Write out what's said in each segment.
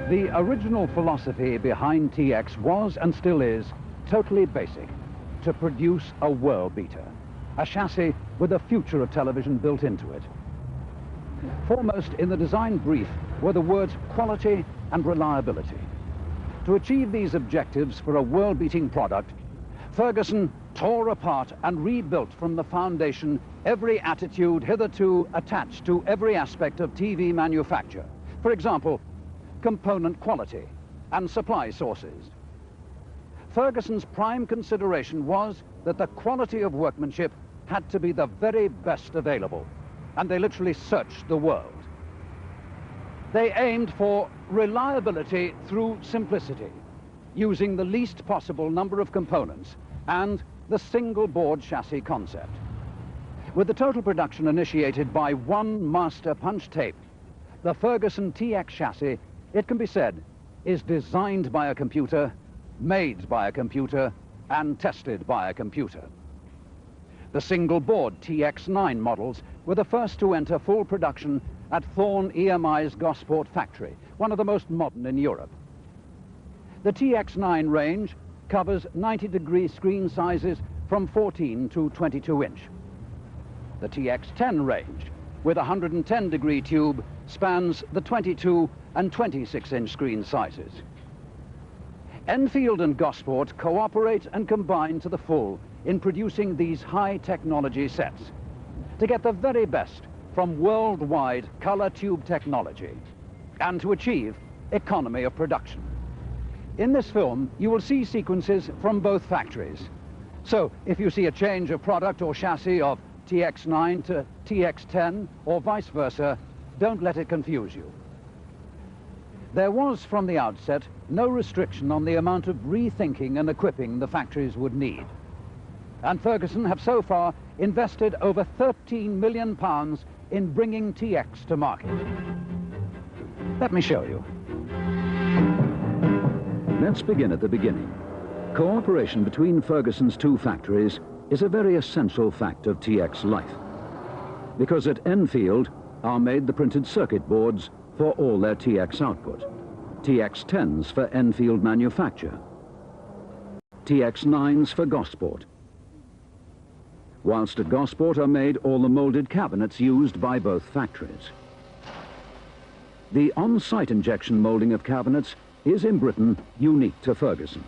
The original philosophy behind TX was and still is totally basic: to produce a world beater, a chassis with a future of television built into it. Foremost in the design brief were the words quality and reliability. To achieve these objectives for a world-beating product, Ferguson tore apart and rebuilt from the foundation every attitude hitherto attached to every aspect of TV manufacture. For example, component quality and supply sources. Ferguson's prime consideration was that the quality of workmanship had to be the very best available, and they literally searched the world. They aimed for reliability through simplicity, using the least possible number of components and the single board chassis concept. With the total production initiated by one master punch tape, the Ferguson TX chassis, it can be said, is designed by a computer, made by a computer, and tested by a computer. The single board TX9 models were the first to enter full production at Thorn EMI's Gosport factory, one of the most modern in Europe. The TX9 range covers 90-degree screen sizes from 14 to 22 inch. The TX10 range, with a 110-degree tube, spans the 22 and 26-inch screen sizes. Enfield and Gosport cooperate and combine to the full in producing these high-technology sets to get the very best from worldwide color tube technology and to achieve economy of production. In this film, you will see sequences from both factories. So if you see a change of product or chassis of TX9 to TX10 or vice versa, don't let it confuse you. There was, from the outset, no restriction on the amount of rethinking and equipping the factories would need. And Ferguson have so far invested over £13 million in bringing TX to market. Let me show you. Let's begin at the beginning. Cooperation between Ferguson's two factories is a very essential fact of TX life, because at Enfield are made the printed circuit boards for all their TX output, TX10s for Enfield manufacture, TX9s for Gosport, whilst at Gosport are made all the molded cabinets used by both factories. The on-site injection molding of cabinets is in Britain unique to Ferguson.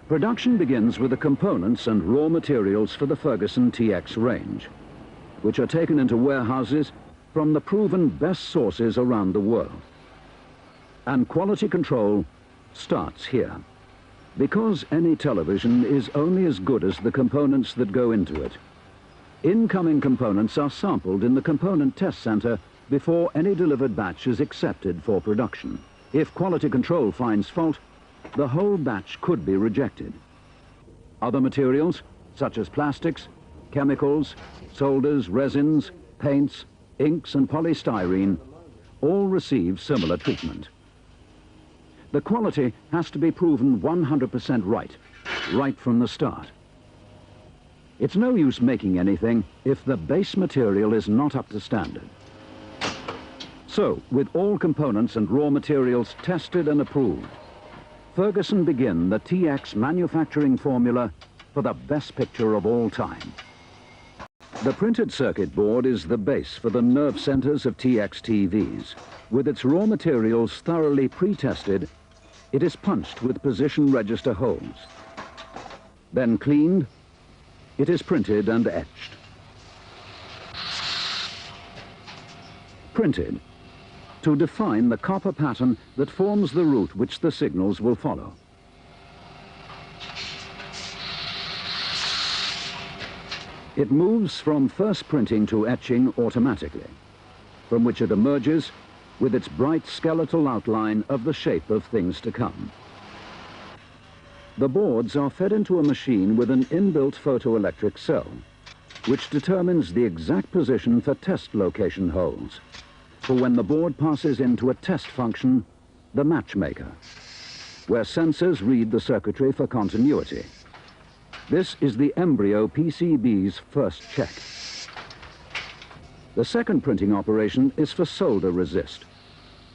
Production begins with the components and raw materials for the Ferguson TX range, which are taken into warehouses from the proven best sources around the world. And quality control starts here, because any television is only as good as the components that go into it. Incoming components are sampled in the component test center before any delivered batch is accepted for production. If quality control finds fault, the whole batch could be rejected. Other materials, such as plastics, chemicals, solders, resins, paints, inks and polystyrene, all receive similar treatment. The quality has to be proven 100% right from the start. It's no use making anything if the base material is not up to standard. So, with all components and raw materials tested and approved, Ferguson begin the TX manufacturing formula for the best picture of all time. The printed circuit board is the base for the nerve centers of TX TVs. With its raw materials thoroughly pre-tested, it is punched with position register holes. Then cleaned, it is printed and etched. Printed, to define the copper pattern that forms the route which the signals will follow. It moves from first printing to etching automatically, from which it emerges with its bright skeletal outline of the shape of things to come. The boards are fed into a machine with an inbuilt photoelectric cell, which determines the exact position for test location holes, for when the board passes into a test function, the matchmaker, where sensors read the circuitry for continuity. This is the embryo PCB's first check. The second printing operation is for solder resist,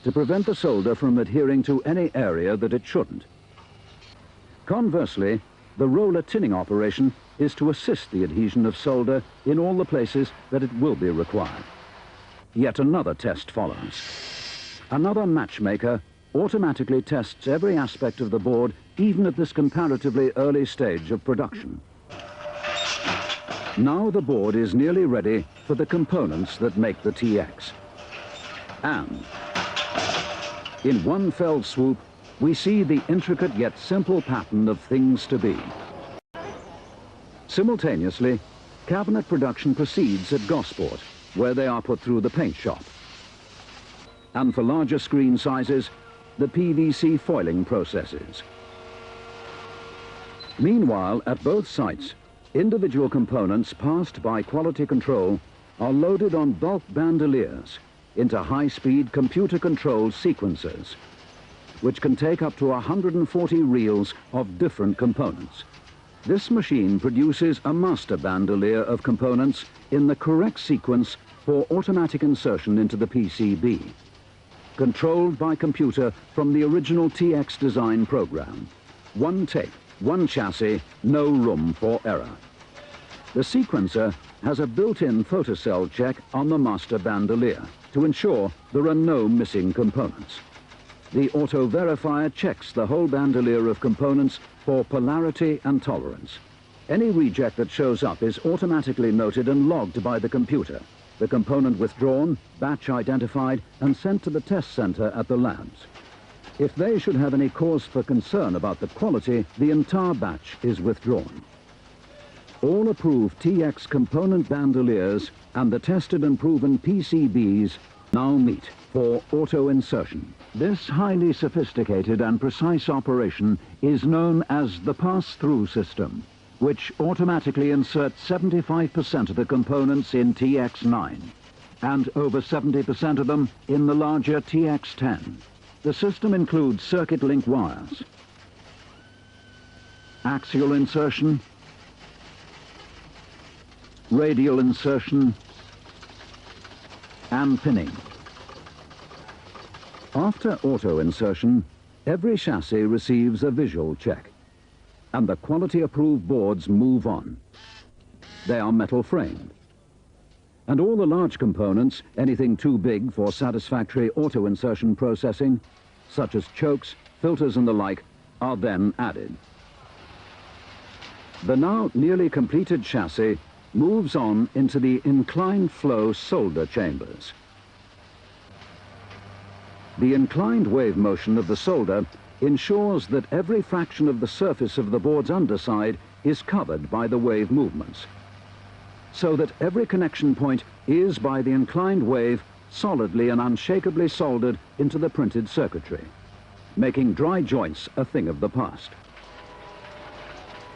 to prevent the solder from adhering to any area that it shouldn't. Conversely, the roller tinning operation is to assist the adhesion of solder in all the places that it will be required. Yet another test follows. Another matchmaker automatically tests every aspect of the board, even at this comparatively early stage of production. Now the board is nearly ready for the components that make the TX. And in one fell swoop, we see the intricate yet simple pattern of things to be. Simultaneously, cabinet production proceeds at Gosport, where they are put through the paint shop. And for larger screen sizes, the PVC foiling processes. Meanwhile, at both sites, individual components passed by quality control are loaded on bulk bandoliers into high-speed computer-controlled sequencers, which can take up to 140 reels of different components. This machine produces a master bandolier of components in the correct sequence for automatic insertion into the PCB, controlled by computer from the original TX design program. One tape, one chassis, no room for error. The sequencer has a built-in photocell check on the master bandolier to ensure there are no missing components. The auto verifier checks the whole bandolier of components for polarity and tolerance. Any reject that shows up is automatically noted and logged by the computer. The component withdrawn, batch identified, and sent to the test center at the labs. If they should have any cause for concern about the quality, the entire batch is withdrawn. All approved TX component bandoliers and the tested and proven PCBs now meet for auto insertion. This highly sophisticated and precise operation is known as the pass-through system, which automatically inserts 75% of the components in TX9 and over 70% of them in the larger TX10. The system includes circuit link wires, axial insertion, radial insertion, and pinning. After auto insertion, every chassis receives a visual check, and the quality-approved boards move on. They are metal framed. And all the large components, anything too big for satisfactory auto insertion processing, such as chokes, filters and the like, are then added. The now nearly completed chassis moves on into the inclined flow solder chambers. The inclined wave motion of the solder ensures that every fraction of the surface of the board's underside is covered by the wave movements, so that every connection point is, by the inclined wave, solidly and unshakably soldered into the printed circuitry, making dry joints a thing of the past.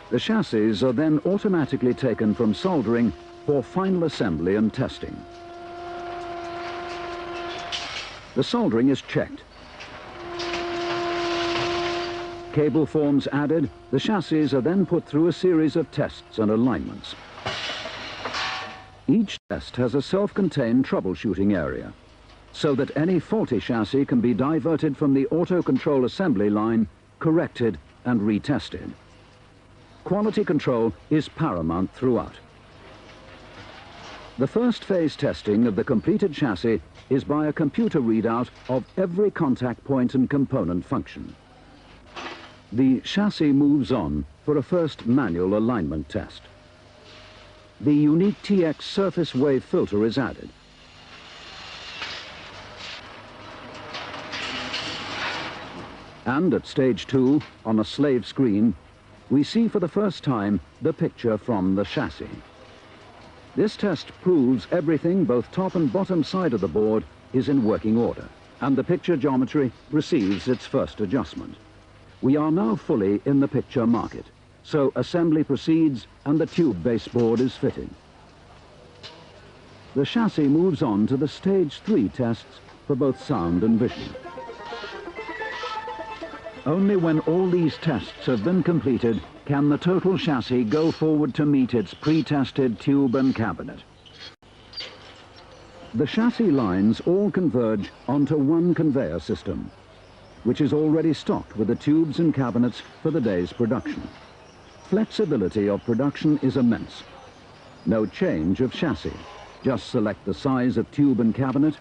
The chassis are then automatically taken from soldering for final assembly and testing. The soldering is checked. Cable forms added, the chassis are then put through a series of tests and alignments. Each test has a self-contained troubleshooting area, so that any faulty chassis can be diverted from the auto control assembly line, corrected and retested. Quality control is paramount throughout. The first phase testing of the completed chassis is by a computer readout of every contact point and component function. The chassis moves on for a first manual alignment test. The unique TX surface wave filter is added. And at stage 2, on a slave screen, we see for the first time the picture from the chassis. This test proves everything, both top and bottom side of the board, is in working order, and the picture geometry receives its first adjustment. We are now fully in the picture market, so assembly proceeds and the tube baseboard is fitted. The chassis moves on to the stage 3 tests for both sound and vision. Only when all these tests have been completed can the total chassis go forward to meet its pre-tested tube and cabinet. The chassis lines all converge onto one conveyor system, which is already stocked with the tubes and cabinets for the day's production. Flexibility of production is immense. No change of chassis. Just select the size of tube and cabinet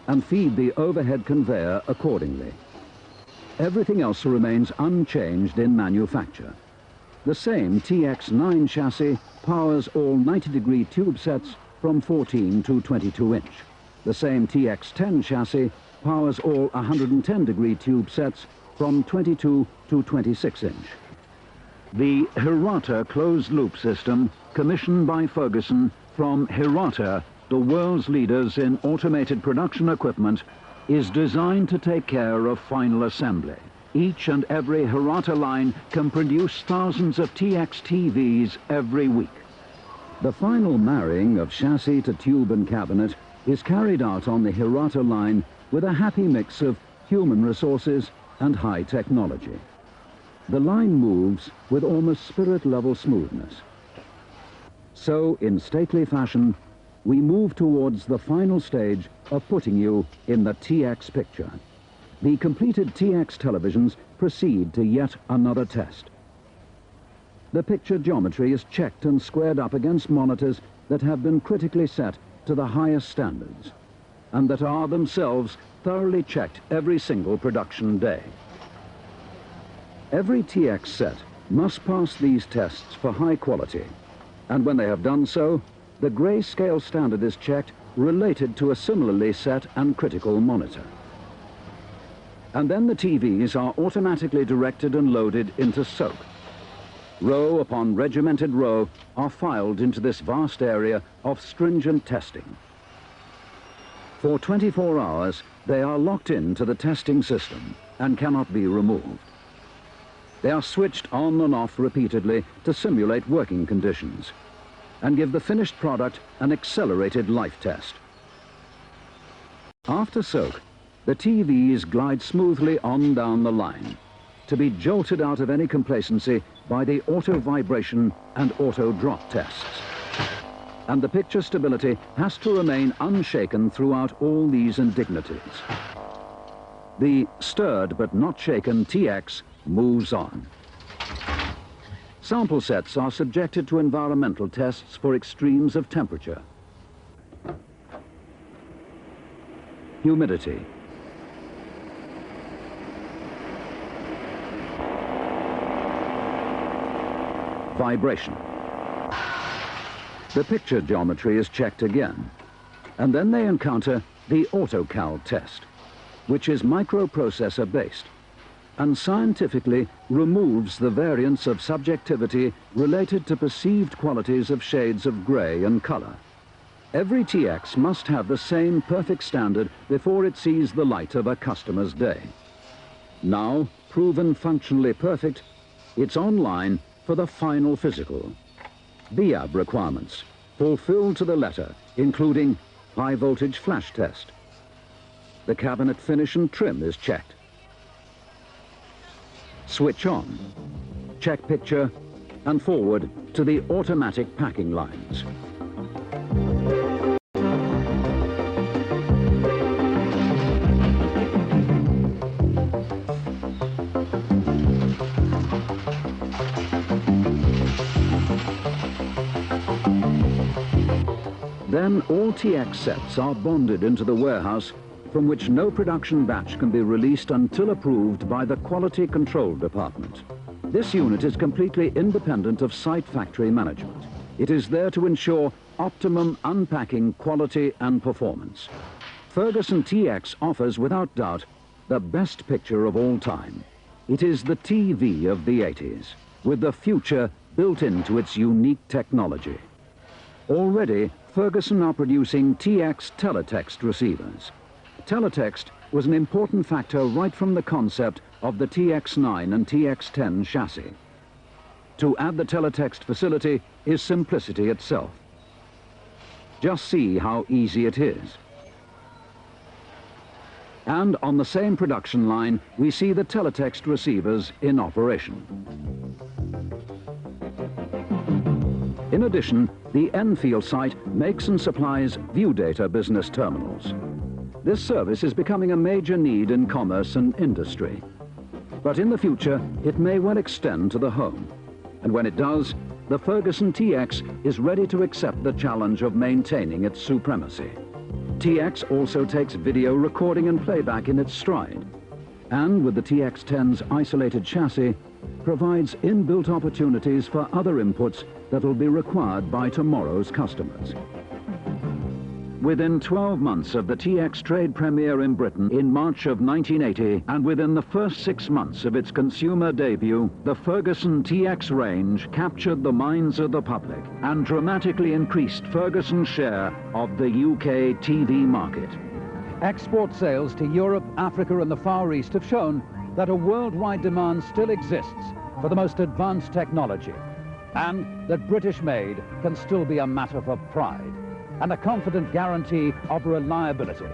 and feed the overhead conveyor accordingly. Everything else remains unchanged in manufacture. The same TX9 chassis powers all 90-degree tube sets from 14 to 22 inch. The same TX10 chassis powers all 110-degree tube sets from 22 to 26 inch. The Hirata closed-loop system, commissioned by Ferguson from Hirata, the world's leaders in automated production equipment, is designed to take care of final assembly. Each and every Hirata line can produce thousands of TX TVs every week. The final marrying of chassis to tube and cabinet is carried out on the Hirata line with a happy mix of human resources and high technology. The line moves with almost spirit-level smoothness. So, in stately fashion, we move towards the final stage of putting you in the TX picture. The completed TX televisions proceed to yet another test. The picture geometry is checked and squared up against monitors that have been critically set to the highest standards, and that are themselves thoroughly checked every single production day. Every TX set must pass these tests for high quality, and when they have done so, the grayscale standard is checked related to a similarly set and critical monitor. And then the TVs are automatically directed and loaded into soak. Row upon regimented row are filed into this vast area of stringent testing. For 24 hours, they are locked into the testing system and cannot be removed. They are switched on and off repeatedly to simulate working conditions and give the finished product an accelerated life test. After soak, the TVs glide smoothly on down the line, to be jolted out of any complacency by the auto vibration and auto drop tests. And the picture stability has to remain unshaken throughout all these indignities. The stirred but not shaken TX moves on. Sample sets are subjected to environmental tests for extremes of temperature, humidity, vibration. The picture geometry is checked again, and then they encounter the AutoCal test, which is microprocessor based and scientifically removes the variance of subjectivity related to perceived qualities of shades of grey and colour. Every TX must have the same perfect standard before it sees the light of a customer's day. Now, proven functionally perfect, it's online for the final physical. BIAB requirements, fulfilled to the letter, including high voltage flash test. The cabinet finish and trim is checked. Switch on, check picture, and forward to the automatic packing lines. Then all TX sets are bonded into the warehouse, from which no production batch can be released until approved by the Quality Control Department. This unit is completely independent of site factory management. It is there to ensure optimum unpacking quality and performance. Ferguson TX offers, without doubt, the best picture of all time. It is the TV of the 80s, with the future built into its unique technology. Already, Ferguson are producing TX teletext receivers. Teletext was an important factor right from the concept of the TX9 and TX10 chassis. To add the teletext facility is simplicity itself. Just see how easy it is. And on the same production line, we see the teletext receivers in operation. In addition, the Enfield site makes and supplies view data business terminals. This service is becoming a major need in commerce and industry. But in the future, it may well extend to the home. And when it does, the Ferguson TX is ready to accept the challenge of maintaining its supremacy. TX also takes video recording and playback in its stride, and with the TX10's isolated chassis, provides inbuilt opportunities for other inputs that will be required by tomorrow's customers. Within 12 months of the TX trade premiere in Britain in March of 1980, and within the first 6 months of its consumer debut, the Ferguson TX range captured the minds of the public and dramatically increased Ferguson's share of the UK TV market. Export sales to Europe, Africa and the Far East have shown that a worldwide demand still exists for the most advanced technology, and that British-made can still be a matter for pride and a confident guarantee of reliability.